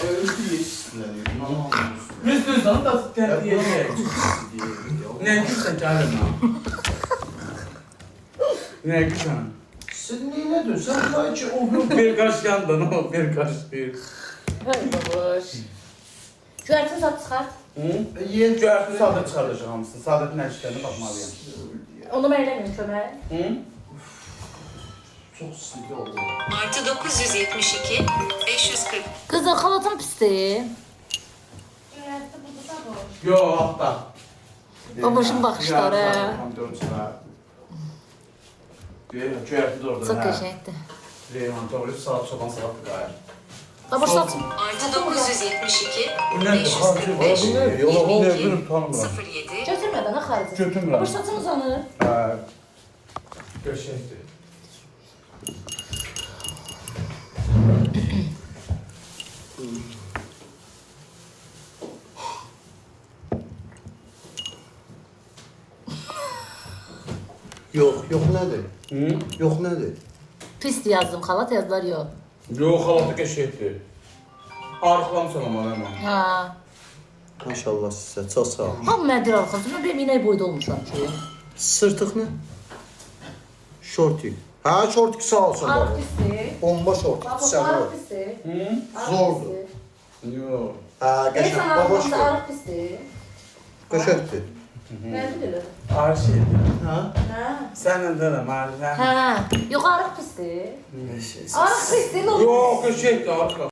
Öyle yeşilleniyor. Biz onu da terbiyecek. Ne gülsen gelin ha. Ne gülsen? Sen neyine dön? Sen daha içi oğlum. Bir kaş yandan o, bir kaş bir. Hay babaş. Göyərtin zat çıxart. Yer göyərtini sadə çıxardacaq hamısını. Sadə nəşiklərini baxmalıyam. Onu mən eləməyim kömək. Çok sinirli oldu. Artı 972, 540. Qızın xalatın pisdir. Yo, hatta. Babacım baxışları. Göyərti də orada. Çox qəşəngdir. Reyhan, doğru, saat çoban salatı qayır. Babaş saç. Artı 972, Bu nədir? 545, Yola ol. 22, Tanımıram. 07. Götürmədən ha xarici. Götürmürəm. Babaş saçın uzanır. Hə. Qəşəngdir. Yok nedir? Hı? Yok nedir? Pisdir yazdım, xalat yazdılar yox. Yox, xalatı qəşəngdir. Arıqlamısan ama mən. Ha. Maşallah sizə, çok sağ ol. Hamı mədir arxasında, mən inək boyda olmuşam ki. Sırtık ne? Şortik. Ha şortik sağ olsun baba. Arıq pisdir. Bomba şortik. Baba, Sen arıq o. pisdir. Hı? Zordu. Yox. Ha Deyirsən, geçen baba arxasında şort. arıq pisdir. Köşekti. Nədir elə? Arı şeydir. Ha? Hə. Sənlə deyirəm, arı. Hə. Yox, arıq pisdir. Ne şey? Arıq pisdir, nə olur? Yox, qəşəngdir, arıq.